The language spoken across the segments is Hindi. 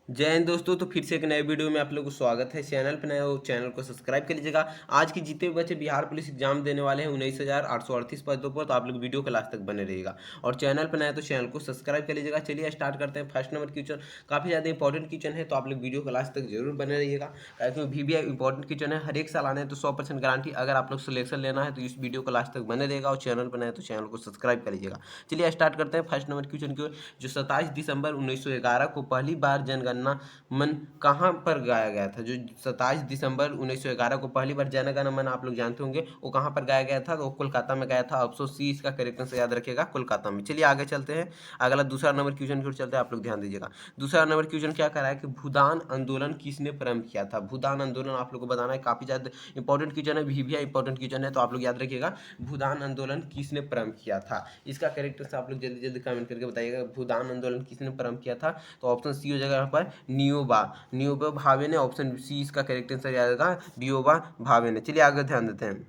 जय हिंद दोस्तों। तो फिर से एक नए वीडियो में आप लोगों को स्वागत है। चैनल पर नए हो चैनल को सब्सक्राइब कर लीजिएगा। आज के जितने भी बच्चे बिहार पुलिस एग्जाम देने वाले हैं 19,838 पदों पर, तो आप लोग वीडियो के लास्ट तक बने रहिएगा और चैनल पर नए तो चैनल को सब्सक्राइब कर लीजिएगा। चलिए स्टार्ट करते हैं। फर्स्ट नंबर क्वेश्चन काफ़ी ज़्यादा इंपॉर्टेंट क्वेश्चन है, तो आप लोग वीडियो के लास्ट तक जरूर बने रहिएगा, क्योंकि VBI इंपॉर्टेंट क्वेश्चन है। हर एक साल आने हैं, तो 100% गारंटी। अगर आप लोग सिलेक्शन लेना है तो इस वीडियो को लास्ट तक बने रहेगा और चैनल पर नए तो चैनल को सब्सक्राइब कर लीजिएगा। चलिए स्टार्ट करते हैं फर्स्ट नंबर क्वेश्चन को, जो 27 दिसंबर 1911 को पहली बार जनगणना मन कहाँ पर गाया गया था। जो 27 दिसंबर 1911 को पहली बार जन गण मन आप लोग जानते होंगे, वो कहाँ पर गाया गया था, तो वो कोलकाता में गाया था। ऑप्शन सी इसका करेक्ट आंसर याद रखिएगा, कोलकाता में। चलिए आगे चलते हैं। अगला दूसरा नंबर क्वेश्चन की ओर चलते हैं, आप लोग ध्यान दीजिएगा। दूसरा नंबर क्वेश्चन क्या कर रहा है कि भूदान आंदोलन किसने प्रारंभ किया था। भूदान आंदोलन आप लोग को बताना है, काफी ज्यादा इंपॉर्टेंट क्वेश्चन है, VBI इंपॉर्टेंट क्वेश्चन है, तो आप लोग याद रखिएगा भूदान आंदोलन किसने प्रारंभ किया था। इसका करेक्ट आंसर आप लोग जल्दी जल्दी कमेंट करके बताइएगा, भूदान आंदोलन किसने प्रारंभ किया था। तो ऑप्शन सी हो जाएगा यहाँ पर नियोबा नियोबा भावे ने। ऑप्शन सी इसका करेक्ट आंसर आएगा डियोबा भावे ने। चलिए आगे ध्यान देते हैं।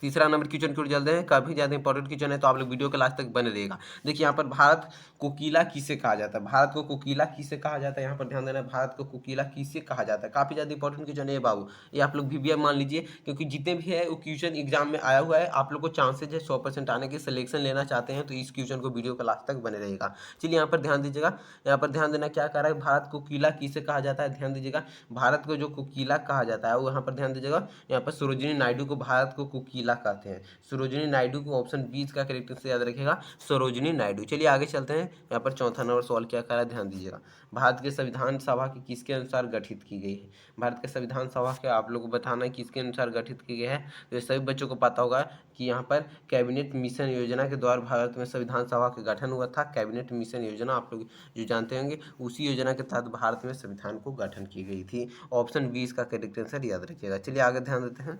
तीसरा नंबर क्वेश्चन की ओर चलते हैं, काफी ज्यादा इंपॉर्टेंट क्वेश्चन है, तो आप लोग वीडियो के लास्ट तक बने रहेगा। देखिए यहाँ पर भारत कोकिला किसे कहा जाता है। भारत को कोकिला किसे कहा जाता है, यहाँ पर ध्यान देना है। भारत को कोकिला किसे कहा जाता है, काफी ज्यादा इंपॉर्टेंट क्वेश्चन है बाबू। ये आप लोग VBI मान लीजिए, क्योंकि जितने भी है वो क्वेश्चन एग्जाम में आया हुआ है। आप लोग को चांसेज है 100% आने के। सिलेक्शन लेना चाहते हैं तो इस क्वेश्चन को वीडियो के लास्ट तक बने रहेगा। चलिए यहाँ पर ध्यान दीजिएगा। यहाँ पर ध्यान देना क्या कह रहा है, भारत को कोकिला किसे कहा जाता है। ध्यान दीजिएगा, भारत को जो कोकिला कहा जाता है वो यहाँ पर ध्यान दीजिएगा। यहाँ पर सरोजिनी नायडू को भारत को कोकिला कहते हैं। सरोजिनी नायडू को। ऑप्शन बी इसका करेक्ट आंसर याद रखिएगा, सरोजिनी नायडू। चलिए आगे चलते हैं। यहाँ पर चौथा नंबर सवाल क्या कर रहा है, ध्यान दीजिएगा। भारत के संविधान सभा की किसके अनुसार गठित की गई है। भारत के संविधान सभा के आप लोगों को बताना है किसके अनुसार गठित की गई है। तो ये सभी बच्चों को पता होगा कि यहाँ पर कैबिनेट मिशन योजना के द्वारा भारत में संविधान सभा का गठन हुआ था। कैबिनेट मिशन योजना आप लोग जो जानते होंगे, उसी योजना के तहत भारत में संविधान को गठन की गई थी। ऑप्शन बी इसका करेक्ट आंसर याद रखिएगा। चलिए आगे ध्यान देते हैं।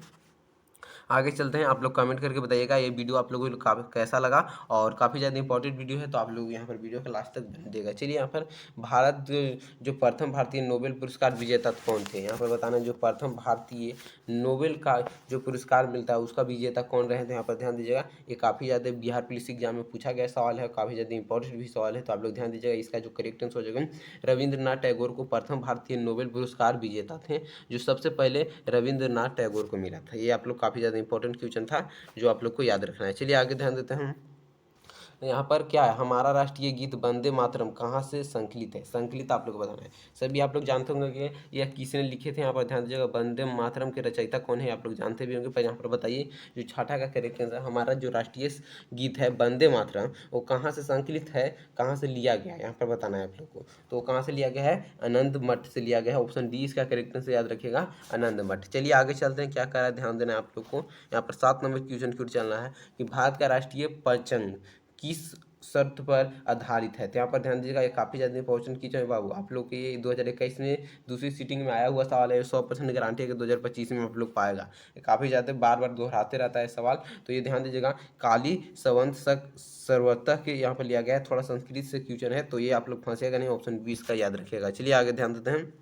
आगे चलते हैं। आप लोग कमेंट करके बताइएगा ये वीडियो आप लोगों को कैसा लगा, और काफ़ी ज़्यादा इंपॉर्टेंट वीडियो है, तो आप लोग यहाँ पर वीडियो के लास्ट तक बने देगा। चलिए यहाँ पर भारत जो प्रथम भारतीय नोबेल पुरस्कार विजेता कौन थे, यहाँ पर बताना जो प्रथम भारतीय नोबेल का जो पुरस्कार मिलता है उसका विजेता कौन रहे थे। यहाँ पर ध्यान दीजिएगा, ये काफ़ी ज़्यादा बिहार पुलिस एग्जाम में पूछा गया सवाल है, काफ़ी ज़्यादा इंपॉर्टेंट भी सवाल है, तो आप लोग ध्यान दीजिएगा। इसका जो करेक्ट आंसर हो जाएगा, रविंद्रनाथ टैगोर को प्रथम भारतीय नोबेल पुरस्कार विजेता थे, जो सबसे पहले रविंद्रनाथ टैगोर को मिला था। ये आप लोग काफ़ी ज़्यादा इंपॉर्टेंट क्वेश्चन था जो आप लोग को याद रखना है। चलिए आगे ध्यान देते हैं। यहाँ पर क्या है, हमारा राष्ट्रीय गीत वंदे मातरम कहाँ से संकलित है। संकलित आप लोग को बताना है। सभी आप लोग जानते होंगे कि यह किसने लिखे थे। यहाँ पर ध्यान दीजिएगा, वंदे मातरम के रचयिता कौन है आप लोग जानते भी होंगे, पर यहाँ पर बताइए जो छठा का करेक्ट आंसर, हमारा जो राष्ट्रीय गीत है वंदे मातरम, वो कहाँ से संकलित है, कहाँ से लिया गया है, यहाँ पर बताना है आप लोग को। तो कहाँ से लिया गया है, आनंद मठ से लिया गया है। ऑप्शन डी इसका करेक्ट आंसर याद रखिएगा, आनंद मठ। चलिए आगे चलते हैं। क्या कर रहा है, ध्यान देना है आप लोग को। यहाँ पर 7 नंबर क्वेश्चन की ओर चलना है कि भारत का राष्ट्रीय पंचांग किस शर्त पर आधारित है। तो यहाँ पर ध्यान दीजिएगा, ये काफ़ी ज़्यादा इंपॉर्टेंट क्वेश्चन है बाबू। आप लोग के ये 2021 में दूसरी सीटिंग में आया हुआ सवाल है, 100% गारंटी है कि 2025 में आप लोग पाएगा। ये काफ़ी ज़्यादा बार बार दोहराते रहता है सवाल, तो ये ध्यान दीजिएगा। काली संवत सर्वतः के यहाँ पर लिया गया है, थोड़ा संस्कृत से क्वेश्चन है, तो ये आप लोग फंसेगा नहीं। ऑप्शन 20 का याद रखिएगा। चलिए आगे ध्यान देते हैं।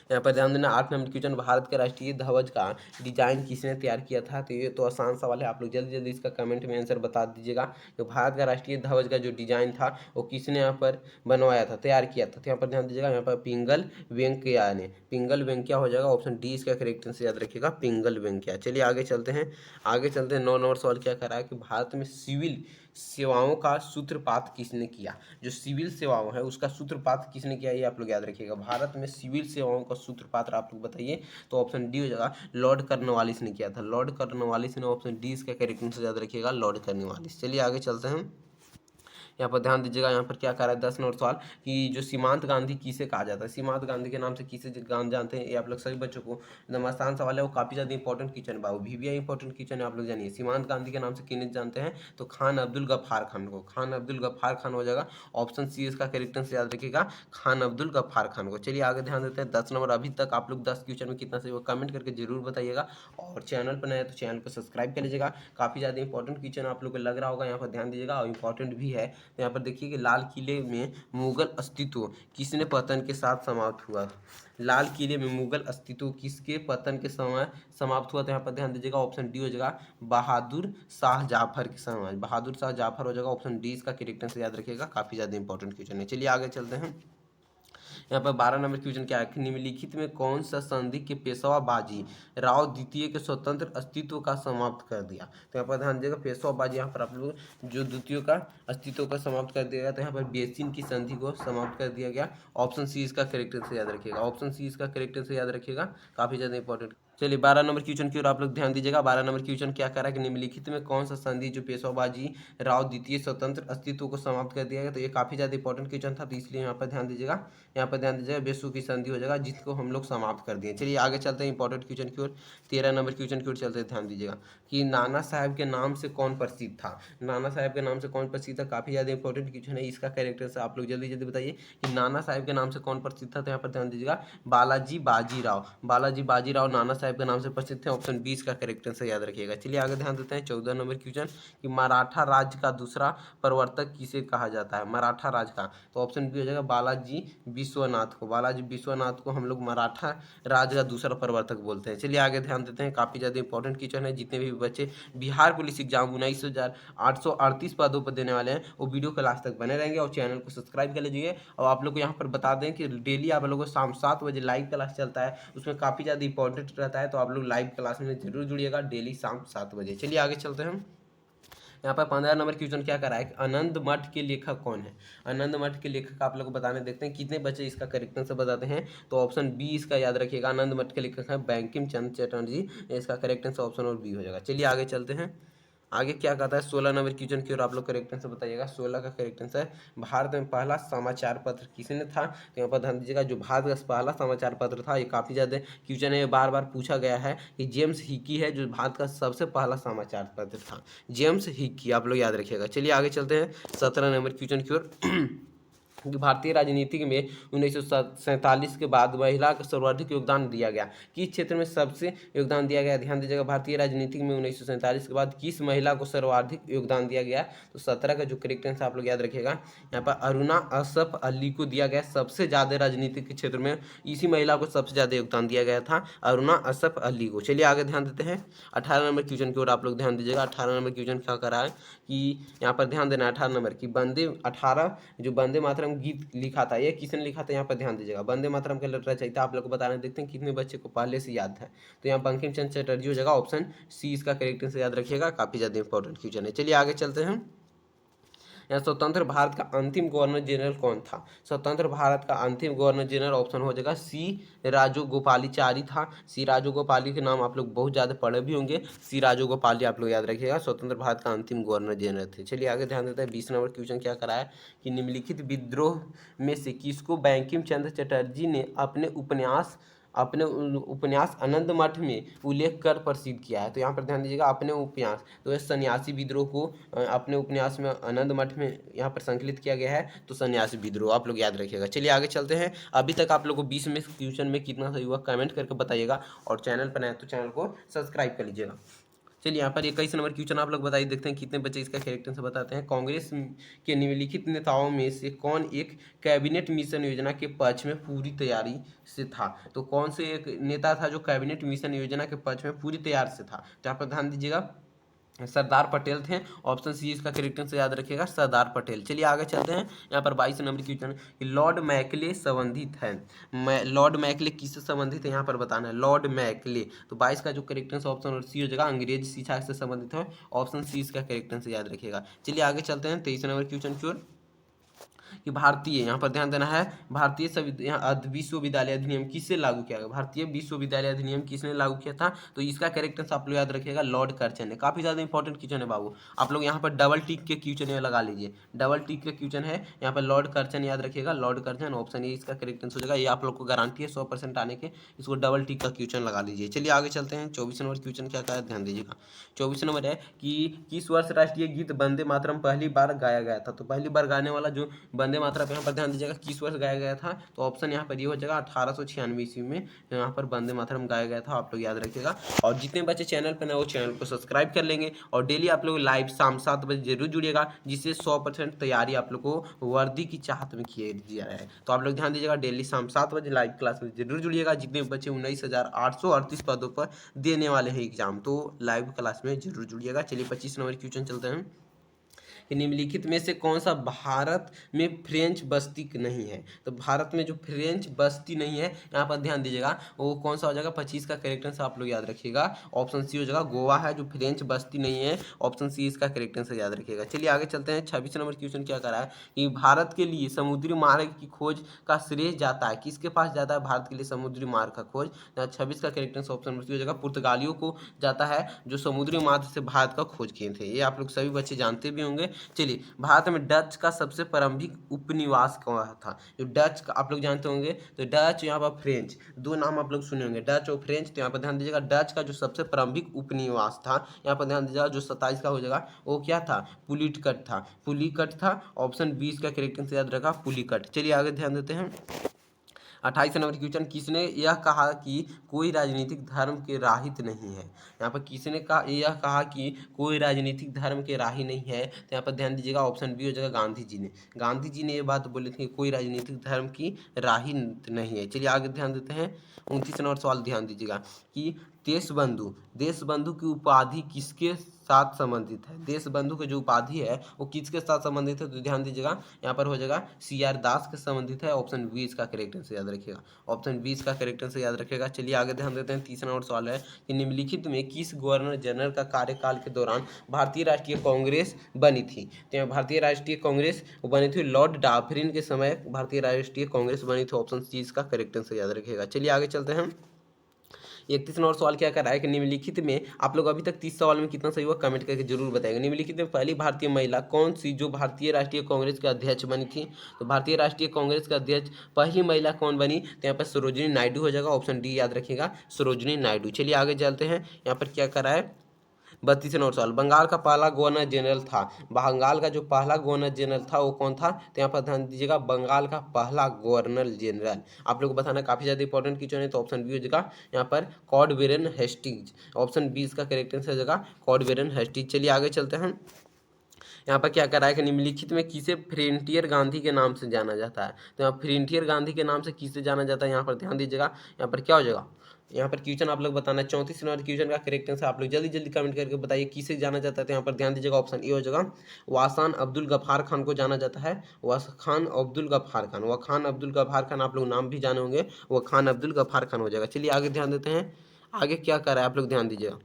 यहाँ पर ध्यान देना 8 नंबर क्वेश्चन, भारत के राष्ट्रीय ध्वज का डिजाइन किसने तैयार किया था। तो ये तो आसान सवाल है, आप लोग जल्दी जल्दी इसका कमेंट में आंसर बता दीजिएगा। तो भारत का राष्ट्रीय ध्वज का जो डिजाइन था वो किसने यहाँ पर बनवाया था, तैयार किया था। तो यहाँ पर ध्यान दीजिएगा, यहाँ पर पिंगल वेंकैया ने। पिंगल वेंकैया हो जाएगा। ऑप्शन डी इसका करेक्ट आंसर याद रखिएगा, पिंगल वेंकैया। चलिए आगे चलते हैं। आगे चलते हैं। 9 नंबर सवाल क्या कर रहा है कि भारत में सिविल सेवाओं का सूत्रपात किसने किया। जो सिविल सेवाओं है उसका सूत्रपात किसने किया, ये आप लोग याद रखिएगा। भारत में सिविल सेवाओं का सूत्रपात आप लोग बताइए, तो ऑप्शन डी हो जाएगा, लॉर्ड कर्नवालिस ने किया था। लॉर्ड कर्नवालिस ने। ऑप्शन डी इसका करेक्ट आंसर याद रखिएगा, लॉर्ड कर्नवालिस। चलिए आगे चलते हैं। यहाँ पर ध्यान दीजिएगा, यहाँ पर क्या कर रहा है 10 नंबर सवाल कि जो सीमांत गांधी किसे कहा जाता है। सीमांत गांधी के नाम से किसे जानते हैं, ये आप लोग सभी बच्चों को एकदम आसान सवाल है, वो काफ़ी ज़्यादा इंपॉर्टेंट क्वेश्चन है बाबू। VBI इंपॉर्टेंट क्वेश्चन है, आप लोग जानिए। सीमांत गांधी के नाम से किन्हें जानते हैं, तो खान अब्दुल गफ्फार खान को। खान अब्दुल गफ्फार खान हो जाएगा। ऑप्शन सी इसका करेक्ट आंसर याद रखिएगा, खान अब्दुल गफ्फार खान को। चलिए आगे ध्यान देते हैं। 10 नंबर अभी तक आप लोग 10 क्वेश्चन में कितना सही वो कमेंट करके जरूर बताइएगा, और चैनल पर नए तो चैनल को सब्सक्राइब कर लीजिएगा। काफ़ी ज़्यादा इंपॉर्टेंट क्वेश्चन आप लोग को लग रहा होगा, यहाँ पर ध्यान दीजिएगा, और इंपॉर्टेंट भी है। तो यहाँ पर देखिए कि लाल किले में मुगल अस्तित्व किसने पतन के साथ समाप्त हुआ। लाल किले में मुगल अस्तित्व किसके पतन के समय समाप्त हुआ। तो यहाँ पर ध्यान दीजिएगा, ऑप्शन डी हो जाएगा, बहादुर शाह जाफर के समय। बहादुर शाह जाफर हो जाएगा। ऑप्शन डी इसका करेक्ट आंसर याद रखिएगा, काफी ज्यादा इंपॉर्टेंट क्वेश्चन है। चलिए आगे चलते हैं। यहाँ पर 12 नंबर क्वेश्चन क्या है, निम्नलिखित में कौन सा संधि के पेशवा बाजी राव द्वितीय के स्वतंत्र अस्तित्व का समाप्त कर दिया। तो यहाँ पर ध्यान दीजिएगा, पेशवा बाजी यहाँ पर आप लोग जो द्वितीय का अस्तित्व का समाप्त कर दिया गया, तो यहाँ पर बेसिन की संधि को समाप्त कर दिया गया। ऑप्शन सी इसका करेक्टर से याद रखिएगा, ऑप्शन सी इसका करेक्टर से याद रखिएगा, काफी ज्यादा इंपॉर्टेंट। चलिए 12 नंबर क्वेश्चन की ओर आप लोग ध्यान दीजिएगा। 12 नंबर क्वेश्चन क्या कह रहा है कि निम्नलिखित में कौन सा संधि जो पेशवाबाजी राव द्वितीय स्वतंत्र अस्तित्व को समाप्त कर दिया गया। तो ये काफी ज्यादा इंपॉर्टेंट क्वेश्चन था, तो इसलिए यहाँ पर ध्यान दीजिएगा, यहाँ पर ध्यान दीजिएगा बेसु की संधि हो जाएगा जिसको हम लोग समाप्त कर दिए। चलिए आगे चलते हैं इंपॉर्टेंट क्वेश्चन की ओर। 13 नंबर क्वेश्चन की ओर चलते हैं, ध्यान दीजिएगा कि नाना साहब के नाम से कौन प्रसिद्ध था। नाना साहब के नाम से कौन प्रसिद्ध था, काफी ज्यादा इंपॉर्टेंट क्वेश्चन है। इसका कैरेक्टर से आप लोग जल्दी जल्दी बताइए कि नाना साहब के नाम से कौन प्रसिद्ध था। तो यहाँ पर ध्यान दीजिएगा, बालाजी बाजीराव। बालाजी बाजीराव नाना साहब के नाम से प्रसिद्ध थे। ऑप्शन 20 का करेक्टर से याद रखिएगा। चलिए आगे ध्यान देते हैं 14 नंबर क्वेश्चन कि मराठा राज्य का दूसरा प्रवर्तक किसे कहा जाता है। मराठा राज्य का, तो ऑप्शन बी हो जाएगा बालाजी विश्वनाथ को। बालाजी विश्वनाथ को हम लोग मराठा राज्य का दूसरा प्रवर्तक बोलते हैं। चलिए आगे ध्यान देते हैं, काफी ज्यादा इंपॉर्टेंट क्वेश्चन है। जितने भी बच्चे बिहार पुलिस एग्जाम 19,838 पदों पर देने वाले हैं वो वीडियो के लास्ट तक बने रहेंगे और चैनल को सब्सक्राइब कर लीजिए। और आप लोग को यहाँ पर बता दें कि डेली आप लोगों को शाम 7 बजे लाइव क्लास चलता है, उसमें काफी ज्यादा इंपॉर्टेंट रहता है, तो आप लोग लाइव क्लास में जरूर जुड़िएगा डेली शाम 7 बजे। चलिए आगे चलते हैं। यहाँ पर 15 नंबर क्वेश्चन क्या करा है कि आनंद मठ के लेखक कौन है। आनंद मठ के लेखक आप लोग को बताने देखते हैं कितने बच्चे इसका करेक्टर से बताते हैं। तो ऑप्शन बी इसका याद रखिएगा, आनंद मठ के लेखक है बंकिम चंद्र चटर्जी। इसका करेक्टर ऑप्शन और बी हो जाएगा। चलिए आगे चलते हैं। आगे क्या कहता है 16 नंबर क्वेश्चन की ओर आप लोग करेक्ट आंसर बताइएगा। 16 का करेक्ट आंसर है भारत में पहला समाचार पत्र किसने था। तो यहाँ पर ध्यान दीजिएगा, जो भारत का पहला समाचार पत्र था, ये काफी ज्यादा क्वेश्चन है, बार बार पूछा गया है कि जेम्स हिकी है जो भारत का सबसे पहला समाचार पत्र था, जेम्स हिकी, आप लोग याद रखिएगा। चलिए आगे चलते हैं 17 नंबर क्वेश्चन की ओर कि भारतीय राजनीति में 1947 के बाद महिला को सर्वाधिक योगदान दिया गया, किस क्षेत्र में सबसे योगदान दिया गया। ध्यान दीजिएगा, भारतीय राजनीति में 1947 के बाद किस महिला को सर्वाधिक योगदान दिया गया। तो 17 का जो करेक्ट आंसर आप लोग याद रखिएगा, यहाँ पर अरुणा असफ अली को दिया गया सबसे ज्यादा राजनीति के क्षेत्र में, इसी महिला को सबसे ज्यादा योगदान दिया गया था, अरुणा असफ अली को। चलिए आगे ध्यान देते हैं 18 नंबर क्वेश्चन की ओर आप लोग ध्यान दीजिएगा। 18 नंबर क्वेश्चन क्या कर रहा है कि यहाँ पर ध्यान देना 18 नंबर की जो वंदे मातरम गीत लिखा था, ये किसने लिखा था। यहाँ पर ध्यान दीजिएगा, वंदे मातरम का रचयिता आप लोग को बताने देखते हैं कितने बच्चे को पहले से याद है। तो यहाँ बंकिम चंद्र चटर्जी हो जाएगा, ऑप्शन सी इसका करेक्ट से याद रखिएगा, काफी ज्यादा इंपॉर्टेंट क्वेश्चन है। चलिए आगे चलते हैं। यहाँ स्वतंत्र भारत का अंतिम गवर्नर जनरल कौन था। स्वतंत्र भारत का अंतिम गवर्नर जनरल ऑप्शन हो जाएगा सी राजगोपालाचारी था। सी राजगोपाली के नाम आप लोग बहुत ज्यादा पढ़े भी होंगे, सी राजगोपाली आप लोग याद रखिएगा, स्वतंत्र भारत का अंतिम गवर्नर जनरल थे। चलिए आगे ध्यान देते हैं 20 नंबर क्वेश्चन क्या करा है कि निम्नलिखित विद्रोह में से किसको बंकिम चंद्र चटर्जी ने अपने उपन्यास आनंद मठ में उल्लेख कर प्रसिद्ध किया है। तो यहाँ पर ध्यान दीजिएगा, अपने उपन्यास, तो इस सन्यासी विद्रोह को अपने उपन्यास में आनंद मठ में यहाँ पर संकलित किया गया है, तो सन्यासी विद्रोह आप लोग याद रखिएगा। चलिए आगे चलते हैं। अभी तक आप लोग को 20 में क्वेश्चन में कितना सही हुआ कमेंट करके बताइएगा, और चैनल पर नए तो चैनल को सब्सक्राइब कर लीजिएगा। चलिए यहाँ पर 21 नंबर क्वेश्चन आप लोग बताइए, देखते हैं कितने बच्चे इसका कैरेक्टर से बताते हैं। कांग्रेस के निम्नलिखित नेताओं में से कौन एक कैबिनेट मिशन योजना के पक्ष में पूरी तैयारी से था। तो कौन से एक नेता था जो कैबिनेट मिशन योजना के पक्ष में पूरी तैयार से था। तो यहाँ पर ध्यान दीजिएगा, सरदार पटेल थे, ऑप्शन सी इसका करेक्ट से याद रखिएगा, सरदार पटेल। चलिए आगे चलते हैं। यहाँ पर 22 नंबर क्वेश्चन लॉर्ड मैकले संबंधित है। लॉर्ड मैकले किससे संबंधित है यहाँ पर बताना है, लॉर्ड मैकले। तो 22 का जो करेक्ट ऑप्शन और सी हो जाएगा, अंग्रेज शिक्षा से संबंधित है, ऑप्शन सी इसका करेक्ट से याद रखिएगा। चलिए आगे चलते हैं 23 नंबर क्वेश्चन की ओर कि भारतीय, यहाँ पर ध्यान देना है, भारतीय विश्वविद्यालय अधिनियम किससे लागू किया गया। भारतीय विश्वविद्यालय अधिनियम किसने लागू किया था। तो इसका करेक्टर आप लोग याद रखिएगा, लॉर्ड कर्जन ने। काफी ज्यादा इंपॉर्टेंट क्वेश्चन है बाबू, आप लोग यहाँ पर डबल टिक के क्वेश्चन लगा लीजिए, डबल टिक के क्वेश्चन है यहाँ पर, लॉर्ड कर्जन याद रखिएगा, लॉर्ड कर्जन, ऑप्शन ए इसका करेक्ट हो जाएगा। ये आप लोग को गारंटी है 100% आने के, इसको डबल टिक का क्वेश्चन लगा लीजिए। चलिए आगे चलते हैं। 24 नंबर क्वेश्चन क्या है ध्यान दीजिएगा। 24 नंबर है कि किस वर्ष राष्ट्रीय गीत वंदे मातरम पहली बार गाया गया था। तो पहली बार गाने वाला जो वंदे मातरम यहाँ पर ध्यान दीजिएगा किस वर्ष गाया गया था। तो ऑप्शन यहाँ पर ये हो जाएगा 1896 ईस्वी में यहाँ पर वंदे मातरम गाया गया था, आप लोग याद रखिएगा। और जितने बच्चे चैनल पर ना वो चैनल को सब्सक्राइब कर लेंगे, और डेली आप लोग लाइव शाम 7 बजे जरूर जुड़िएगा, जिससे 100% तैयारी आप लोग को वर्दी की चाहत में किया दिया है। तो आप लोग ध्यान दीजिएगा, डेली शाम 7 बजे लाइव क्लास में जरूर जुड़िएगा। जितने बच्चे 19,838 पदों पर देने वाले हैं एग्जाम, तो लाइव क्लास में जरूर जुड़िएगा। चलिए 25 नंबर क्वेश्चन चलते हैं कि निम्नलिखित में से कौन सा भारत में फ्रेंच बस्ती नहीं है। तो भारत में जो फ्रेंच बस्ती नहीं है, यहाँ पर ध्यान दीजिएगा, वो कौन सा हो जाएगा, 25 का करेक्ट आंसर आप लोग याद रखिएगा, ऑप्शन सी हो जाएगा, गोवा है जो फ्रेंच बस्ती नहीं है, ऑप्शन सी इसका करेक्ट आंसर याद रखिएगा। चलिए आगे चलते हैं। 26 नंबर क्वेश्चन क्या करा है कि भारत के लिए समुद्री मार्ग की खोज का श्रेय जाता है, किसके पास जाता है भारत के लिए समुद्री मार्ग का खोज। 26 का correct answer option number C हो जाएगा, पुर्तगालियों को जाता है जो समुद्री मार्ग से भारत का खोज किए थे। ये आप लोग सभी बच्चे जानते भी होंगे। चलिए, भारत में डच का सबसे प्रारंभिक उपनिवास कौन था। जो डच का आप लोग जानते होंगे, तो डच, यहाँ पर फ्रेंच, दो नाम आप लोग सुने होंगे, डच और फ्रेंच। तो यहाँ पर ध्यान दीजिएगा, डच का जो सबसे प्रारंभिक उपनिवास था, यहाँ पर ध्यान दीजिएगा, जो 27 का हो जाएगा, वो क्या था, पुलिकट था, पुलिकट था। ऑप्शन 20 का करेक्ट आंसर याद रखा, पुलिकट। चलिए आगे ध्यान देते हैं। 28 नंबर क्वेश्चन, किसने यह कहा कि कोई राजनीतिक धर्म के राहित नहीं है। यहाँ पर किसने कहा, यह कहा कि कोई राजनीतिक धर्म के राही नहीं है। तो यहाँ पर ध्यान दीजिएगा, ऑप्शन बी हो जाएगा, गांधी जी ने। गांधी जी ने ये बात बोली थी कि कोई राजनीतिक धर्म की राही नहीं है। चलिए आगे ध्यान देते हैं। 29 नंबर सवाल ध्यान दीजिएगा कि देश बंधु की उपाधि किसके साथ संबंधित है। देश बंधु की जो उपाधि है वो किसके साथ संबंधित है, तो ध्यान दीजिएगा, यहाँ पर हो जाएगा CR दास के संबंधित है। ऑप्शन 20 का करेक्ट आंसर याद रखिएगा, ऑप्शन 20 का करेक्ट आंसर याद रखिएगा। चलिए आगे ध्यान देते हैं। 30 नंबर सवाल है कि निम्नलिखित में किस गवर्नर जनरल का कार्यकाल के दौरान भारतीय राष्ट्रीय कांग्रेस बनी थी। तो यहाँ भारतीय राष्ट्रीय कांग्रेस बनी थी लॉर्ड डाफरिन के समय भारतीय राष्ट्रीय कांग्रेस बनी थी। ऑप्शन सी इसका करेक्ट आंसर याद रखिएगा। चलिए आगे चलते हैं। 31 नंबर सवाल क्या कर रहा है कि निम्नलिखित में, आप लोग अभी तक 30 सवाल में कितना सही हुआ कमेंट करके जरूर बताएंगे। निम्नलिखित में पहली भारतीय महिला कौन सी जो भारतीय राष्ट्रीय कांग्रेस के अध्यक्ष बनी थी। तो भारतीय राष्ट्रीय कांग्रेस के अध्यक्ष पहली महिला कौन बनी, तो यहाँ पर सरोजिनी नायडू हो जाएगा, ऑप्शन डी याद रखिएगा, सरोजिनी नायडू। चलिए आगे चलते हैं। यहाँ पर क्या कर रहा है, 32 नंबर सवाल, बंगाल का पहला गवर्नर जनरल था, बंगाल का जो पहला गवर्नर जनरल था वो कौन था। तो यहाँ पर ध्यान दीजिएगा, बंगाल का पहला गवर्नर जनरल आप लोग को बताना काफी ज्यादा इंपॉर्टेंट क्वेश्चन है। तो ऑप्शन बी हो जाएगा यहाँ पर कॉडबेरन हेस्टिंग्स, ऑप्शन 20 का करेक्ट आंसर हो जाएगा कॉडबेरन हेस्टिंग्स। चलिए आगे चलते हैं। यहाँ पर क्या करा है कि निम्नलिखित में किसे फ्रंटियर गांधी के नाम से जाना जाता है। तो यहाँ फ्रंटियर गांधी के नाम से किसे जाना जाता है, यहाँ पर ध्यान दीजिएगा, यहाँ पर क्या हो जाएगा, यहाँ पर क्वेश्चन आप लोग बताना। 34 नंबर क्वेश्चन का करेक्ट आंसर आप लोग जल्दी जल्दी कमेंट करके बताइए किसे जाना जाता है। तो यहाँ पर ध्यान दीजिएगा, ऑप्शन ए हो जाएगा, वासान अब्दुल गफ्फार खान को जाना जाता है। वाखान अब्दुल गफ्फार खान, वाखान अब्दुल गफ्फार खान आप लोग नाम भी जाने होंगे, वाखान अब्दुल गफ्फार खान हो जाएगा। चलिए आगे ध्यान देते हैं, आगे क्या कर रहा है आप लोग ध्यान दीजिएगा।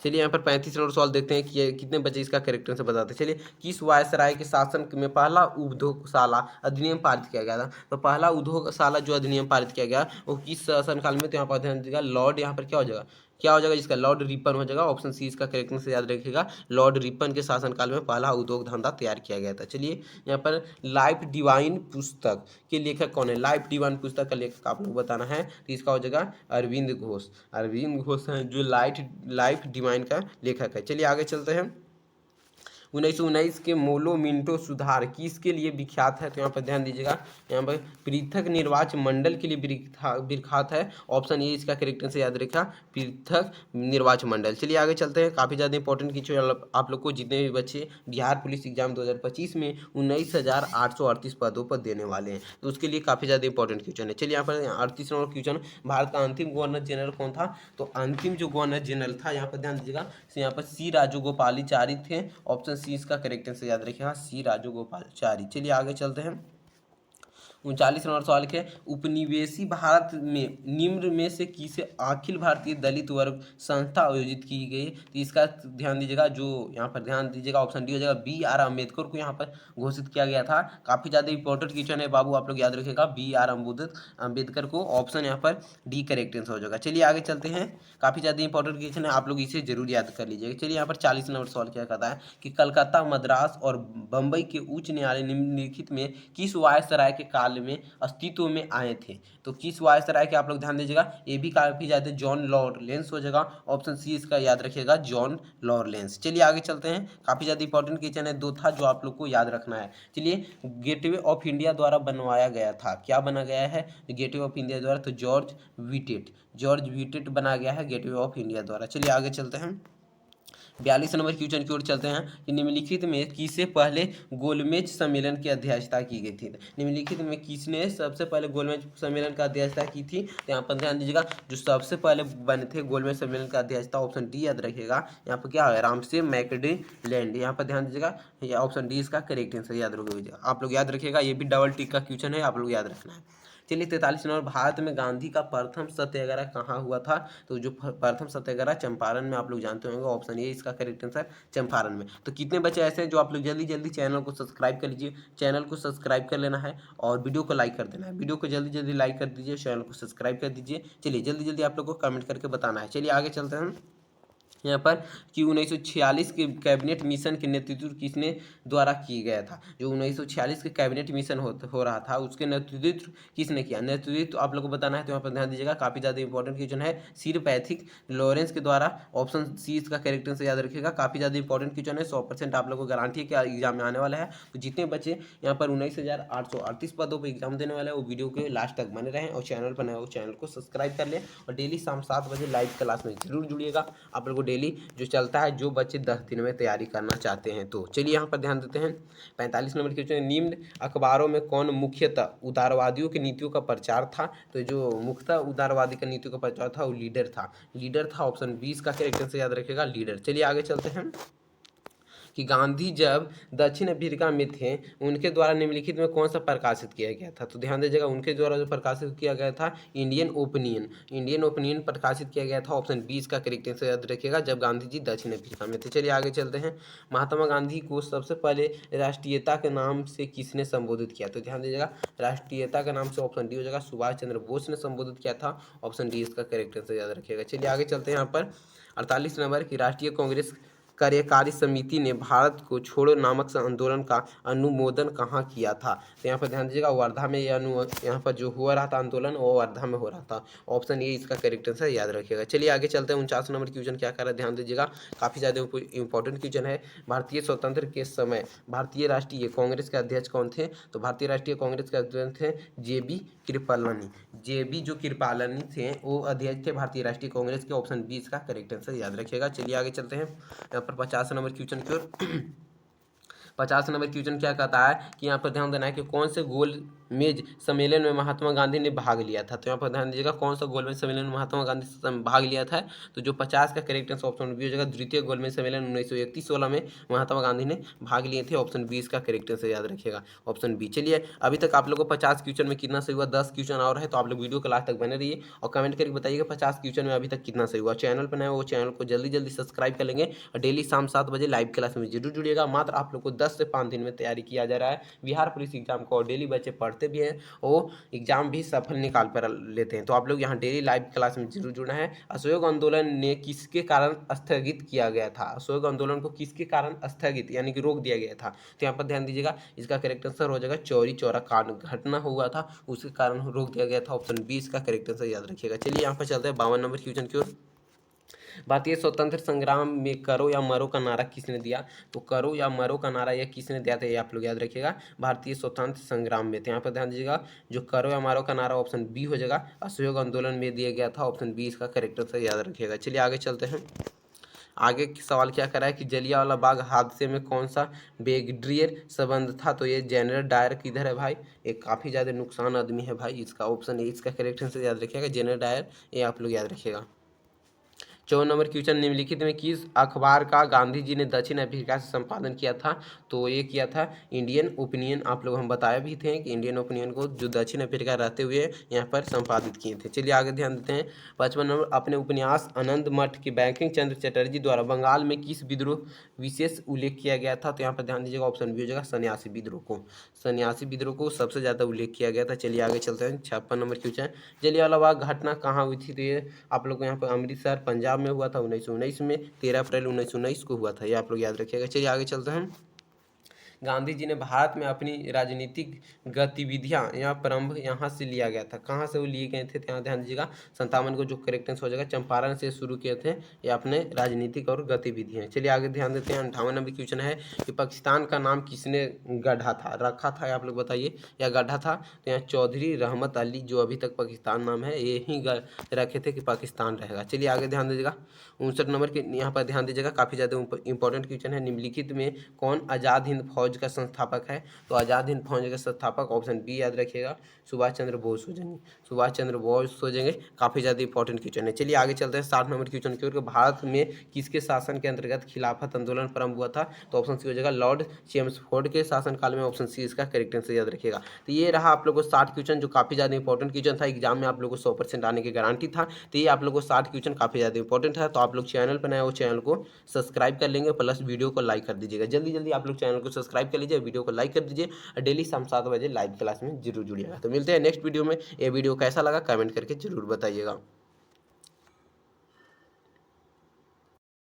चलिए यहाँ पर 35 नंबर सवाल देखते हैं कि कितने बच्चे इसका करेक्ट आंसर बताते हैं। चलिए, किस वायसराय के शासन में पहला उद्योगशाला अधिनियम पारित किया गया था। तो पहला उद्योगशाला जो अधिनियम पारित किया गया वो किस शासनकाल में, तो यहाँ पर ध्यान दीजिएगा, लॉर्ड, यहाँ पर क्या हो जाएगा, क्या हो जाएगा जिसका, लॉर्ड रिपन हो जाएगा। ऑप्शन सी इसका करेक्ट आंसर याद रखिएगा, लॉर्ड रिपन के शासनकाल में पहला उद्योग धंधा तैयार किया गया था। चलिए यहाँ पर लाइफ डिवाइन पुस्तक के लेखक कौन है, लाइफ डिवाइन पुस्तक का लेखक आप लोग बताना है। तो इसका हो जाएगा अरविंद घोष, अरविंद घोष है जो लाइफ डिवाइन का लेखक है। चलिए आगे चलते हैं। 1919 के मोलोमिंटो सुधार किसके लिए विख्यात है। तो यहाँ पर ध्यान दीजिएगा, यहाँ पर पृथक निर्वाचन मंडल के लिए विख्यात है। ऑप्शन ए इसका करेक्ट आंसर याद रखा, पृथक निर्वाचन मंडल। चलिए आगे चलते हैं। काफ़ी ज़्यादा इंपॉर्टेंट क्वेश्चन आप लोग को, जितने भी बच्चे बिहार पुलिस एग्जाम 2025 में 19,838 पदों पर देने वाले हैं, तो उसके लिए काफ़ी ज़्यादा इंपॉर्टेंट क्वेश्चन है। चलिए यहाँ पर 38 नंबर क्वेश्चन, भारत का अंतिम गवर्नर जनरल कौन था। तो अंतिम जो गवर्नर जनरल था, यहाँ पर ध्यान दीजिएगा, यहाँ पर सी राजगोपालाचारी थे। ऑप्शन सी इसका करेक्ट आंसर याद रखिएगा, सी राजगोपालाचारी। चलिए आगे चलते हैं। 39 नंबर सवाल के, उपनिवेशी भारत में निम्न में से किसे अखिल भारतीय दलित वर्ग संस्था आयोजित की गई। तो इसका ध्यान दीजिएगा, जो यहाँ पर ध्यान दीजिएगा, ऑप्शन डी हो जाएगा, BR अम्बेडकर को यहाँ पर घोषित किया गया था। काफ़ी ज़्यादा इंपॉर्टेंट क्वेश्चन है बाबू, आप लोग याद रखिएगा, BR अम्बेडकर को, ऑप्शन यहाँ पर डी करेक्ट आंसर हो जाएगा। चलिए आगे चलते हैं। काफ़ी ज़्यादा इंपॉर्टेंट क्वेश्चन है, आप लोग इसे जरूर याद कर लीजिएगा। चलिए यहाँ पर 40 नंबर सवाल क्या कहता है कि कलकत्ता, मद्रास और बम्बई के उच्च न्यायालय निम्नलिखित में किस वायसराय के काल में अस्तित्व में आए थे। तो किस वायसराय के आप लोग ध्यान दीजिएगा, ये भी काफी ज्यादा जॉन लॉरेंस हो जाएगा। ऑप्शन सी इसका याद रखिएगा, जॉन लॉरेंस। चलिए आगे चलते हैं। काफी ज्यादा इंपॉर्टेंट क्वेश्चन है, दो था जो आप लोग को याद रखना है। चलिए, गेटवे ऑफ इंडिया द्वारा बनवाया गया था, क्या बना गया है गेटवे ऑफ इंडिया द्वारा, तो जॉर्ज विटेट बना गया है गेटवे ऑफ इंडिया द्वारा। चलिए आगे चलते हैं। 42 नंबर क्वेश्चन की ओर चलते हैं कि निम्नलिखित में किससे पहले गोलमेज सम्मेलन की अध्यक्षता की गई थी। निम्नलिखित में किसने सबसे पहले गोलमेज सम्मेलन का अध्यक्षता की थी, तो यहाँ पर ध्यान दीजिएगा जो सबसे पहले बने थे गोलमेज सम्मेलन का अध्यक्षता, ऑप्शन डी याद रखिएगा। यहाँ पर क्या है, रामसे मैकडीलैंड। यहाँ पर ध्यान दीजिएगा, ये ऑप्शन डी इसका करेक्ट आंसर याद रखिएगा, आप लोग याद रखिएगा, ये भी डबल टिक का क्वेश्चन है, आप लोग याद रखना है। चलिए 43 नंबर, भारत में गांधी का प्रथम सत्याग्रह कहाँ हुआ था, तो जो प्रथम सत्याग्रह चंपारण में, आप लोग जानते होंगे, ऑप्शन ए इसका करेक्ट आंसर चंपारण में। तो कितने बच्चे ऐसे हैं जो आप लोग जल्दी जल्दी चैनल को सब्सक्राइब कर लीजिए, चैनल को सब्सक्राइब कर लेना है और वीडियो को लाइक कर देना है, वीडियो को जल्दी जल्दी लाइक कर दीजिए, चैनल को सब्सक्राइब कर दीजिए। चलिए जल्दी जल्दी आप लोग को कमेंट करके बताना है। चलिए आगे चलते हैं यहाँ पर कि 1946 के कैबिनेट मिशन के नेतृत्व किसने द्वारा किया गया था। जो 1946 के कैबिनेट मिशन हो रहा था उसके नेतृत्व किसने किया, नेतृत्व आप लोग को बताना है। तो यहाँ पर ध्यान दीजिएगा, काफ़ी ज़्यादा इंपॉर्टेंट क्वेश्चन है, सिर पैथिक लॉरेंस के द्वारा, ऑप्शन सी इसका करेक्ट आंसर याद रखिएगा। काफ़ी ज़्यादा इंपॉर्टेंट क्वेश्चन है, 100% आप लोग को गारंटी है कि एग्जाम में आने वाला है। तो जितने बच्चे यहाँ पर 19,838 पदों पर एग्जाम देने वाले हैं वो वीडियो के लास्ट तक बने रहें और चैनल पर नए हो चैनल को सब्सक्राइब कर लें और डेली शाम 7 बजे लाइव क्लास में जरूर जुड़िएगा। आप लोग को डेली जो चलता है, जो बच्चे 10 दिन में तैयारी करना चाहते हैं। तो चलिए यहाँ पर ध्यान देते हैं 45 नंबर क्वेश्चन, निम्न अखबारों में कौन मुख्यतः उदारवादियों की नीतियों का प्रचार था। तो जो मुख्यतः उदारवादी का नीतियों का प्रचार था वो लीडर था, ऑप्शन 20 का करेक्ट आंसर याद रखिएगा, लीडर। चलिए आगे चलते हैं कि गांधी जब दक्षिण अफ्रीका में थे उनके द्वारा निम्नलिखित में कौन सा प्रकाशित किया गया था। तो ध्यान दीजिएगा, उनके द्वारा जो प्रकाशित किया गया था इंडियन ओपिनियन प्रकाशित किया गया था, ऑप्शन 20 का करेक्ट आंसर याद रखिएगा, जब गांधी जी दक्षिण अफ्रीका में थे। चलिए आगे चलते हैं, महात्मा गांधी को सबसे पहले राष्ट्रीयता के नाम से किसने संबोधित किया। तो ध्यान दीजिएगा, राष्ट्रीयता के नाम से ऑप्शन डी हो जाएगा, सुभाष चंद्र बोस ने संबोधित किया था, ऑप्शन डी इसका करेक्ट आंसर याद रखिएगा। चलिए आगे चलते हैं यहाँ पर 48 नंबर की राष्ट्रीय कांग्रेस कार्यकारी समिति ने भारत को छोड़ो नामक आंदोलन का अनुमोदन कहाँ किया था। तो यहाँ पर ध्यान दीजिएगा, वर्धा में यहाँ पर जो हुआ रहा था आंदोलन वो वर्धा में हो रहा था, ऑप्शन ए इसका करेक्ट आंसर याद रखिएगा। चलिए आगे चलते हैं, 49 नंबर क्वेश्चन क्या कर रहा है, ध्यान दीजिएगा, काफ़ी ज़्यादा इंपॉर्टेंट क्वेश्चन है। भारतीय स्वतंत्र के समय भारतीय राष्ट्रीय कांग्रेस के अध्यक्ष कौन थे। तो भारतीय राष्ट्रीय कांग्रेस के अध्यक्ष थे जेबी जो कृपालनी थे वो अध्यक्ष थे भारतीय राष्ट्रीय कांग्रेस के, ऑप्शन 20 का करेक्ट आंसर याद रखिएगा। चलिए आगे चलते हैं पर 50 नंबर क्वेश्चन की ओर। 50 नंबर क्वेश्चन क्या कहता है कि यहाँ पर ध्यान देना है कि कौन से गोल मेज सम्मेलन में महात्मा गांधी ने भाग लिया था। तो यहाँ पर ध्यान दीजिएगा, कौन सा गोलमेज सम्मेलन में महात्मा गांधी भाग लिया था। तो जो 50 का करेक्ट आंसर ऑप्शन बी हो जाएगा, द्वितीय गोलमेज सम्मेलन 1931-16 में महात्मा गांधी ने भाग लिए थे, ऑप्शन 20 का करेक्ट आंसर याद रखिएगा, ऑप्शन बी। चलिए अभी तक आप लोग को 50 क्वेश्चन में कितना सही हुआ, 10 क्वेश्चन और है, तो आप लोग वीडियो के लास्ट तक बने रहिए और कमेंट करके बताइएगा 50 क्वेश्चन में अभी तक कितना सही हुआ। चैनल पर नए वो चैनल को जल्दी जल्दी सब्सक्राइब कर लेंगे और डेली शाम 7 बजे लाइव क्लास में जरूर जुड़िएगा। मात्र आप लोग को 10 से 5 दिन में तैयारी किया जा रहा है बिहार पुलिस एग्जाम को और डेली बच्चे पढ़ते भी हैं और एग्जाम भी सफल निकाल कर लेते हैं। तो आप लोग यहाँ डेली लाइव क्लास में जरूर जुड़ना है। असहयोग आंदोलन ने किसके कारण स्थगित किया गया था। असहयोग आंदोलन को किसके कारण स्थगित यानी कि रोक दिया गया था। तो यहाँ पर ध्यान दीजिएगा, इसका करेक्ट आंसर हो जाएगा चौरी चौरा कांड घटना हुआ था उसके कारण रोक दिया गया था, ऑप्शन 20 का करेक्ट आंसर याद रखिएगा। चलिए यहाँ पर चलते हैं 52 नंबर क्वेश्चन की ओर। भारतीय स्वतंत्र संग्राम में करो या मरो का नारा किसने दिया। तो करो या मरो का नारा यह किसने दिया था, ये आप लोग याद रखिएगा, भारतीय स्वतंत्र संग्राम में। तो यहाँ पर ध्यान दीजिएगा, जो करो या मरो का नारा ऑप्शन बी हो जाएगा, असहयोग आंदोलन में दिया गया था, ऑप्शन 20 का करेक्ट आंसर याद रखिएगा। चलिए आगे चलते हैं, आगे सवाल क्या कर रहा है कि जलियांवाला बाग हादसे में कौन सा ब्रिगेडियर संबंध था। तो ये जनरल डायर किधर है भाई, एक काफ़ी ज़्यादा नुकसान आदमी है भाई, इसका ऑप्शन ए इसका करेक्ट आंसर याद रखिएगा, जनरल डायर, ये आप लोग याद रखिएगा। 54 नंबर क्वेश्चन, निम्नलिखित में किस अखबार का गांधी जी ने दक्षिण अफ्रीका से संपादन किया था। तो ये किया था इंडियन ओपिनियन, आप लोग हम बताए भी थे कि इंडियन ओपिनियन को जो दक्षिण अफ्रीका रहते हुए यहाँ पर संपादित किए थे। चलिए आगे ध्यान देते हैं, 55 नंबर, अपने उपन्यास आनंद मठ के बैंकिंग चंद्र चटर्जी द्वारा बंगाल में किस विद्रोह विशेष उल्लेख किया गया था। तो यहाँ पर ध्यान दीजिएगा, ऑप्शन बी हो जाएगा, सन्यासी विद्रोह को सबसे ज़्यादा उल्लेख किया गया था। चलिए आगे चलते हैं, 56 नंबर क्वेश्चन, जलियांवाला बाग घटना कहाँ हुई थी। तो ये आप लोग को यहाँ पर अमृतसर पंजाब में हुआ था 1919 में, 13 अप्रैल 1919 को हुआ था, ये आप लोग याद रखिएगा। चलिए आगे चलते हैं, गांधी जी ने भारत में अपनी राजनीतिक गतिविधियां या प्रारंभ यहाँ से लिया गया था। कहाँ से वो लिए गए थे, यहाँ ध्यान दीजिएगा। 57 को जो करेक्ट आंसर हो जाएगा, चंपारण से शुरू किए थे ये अपने राजनीतिक और गतिविधियां। चलिए आगे ध्यान देते हैं। 58 नंबर क्वेश्चन है कि पाकिस्तान का नाम किसने गढ़ा था, रखा था, आप लोग बताइए, या गढ़ा था। तो यहाँ चौधरी रहमत अली, जो अभी तक पाकिस्तान नाम है, ये ही रखे थे कि पाकिस्तान रहेगा। चलिए आगे ध्यान दीजिएगा। 59 नंबर के यहाँ पर ध्यान दीजिएगा, काफ़ी ज़्यादा इंपॉर्टेंट क्वेश्चन है। निम्नलिखित में कौन आज़ाद हिंद फौज का संस्थापक है? तो आज़ाद हिंद फौज का संस्थापक ऑप्शन बी याद रखिएगा, सुभाष चंद्र बोस हो जाएंगे। सुभाष चंद्र बोस हो जाएंगे। काफ़ी ज़्यादा इंपॉर्टेंट क्वेश्चन है। चलिए आगे चलते हैं 60 नंबर क्वेश्चन की ओर। भारत में किसके शासन के अंतर्गत खिलाफत आंदोलन प्रारंभ हुआ था? तो ऑप्शन सी हो जाएगा, लॉर्ड चेम्सफोर्ड के शासनकाल में। ऑप्शन सी इसका करेक्ट आंसर याद रखिएगा। तो ये रहा आप लोगों को 60 क्वेश्चन, जो काफ़ी ज़्यादा इंपॉर्टेंट क्वेश्चन था। एग्जाम में आप लोगों को 100% आने की गारंटी था। तो ये आप लोगों को 60 क्वेश्चन काफ़ी ज़्यादा इंपॉर्टेंट है। तो आप लोग चैनल पर नए हो, चैनल को सब्सक्राइब कर लेंगे, प्लस वीडियो को लाइक कर दीजिएगा। जल्दी जल्दी आप लोग चैनल को सब्सक्राइब कर लीजिए, वीडियो को लाइक कर दीजिए, और डेली शाम 7 बजे लाइव क्लास में जरूर जुड़िएगा। तो मिलते हैं नेक्स्ट वीडियो में। ये वीडियो कैसा लगा कमेंट करके जरूर बताइएगा।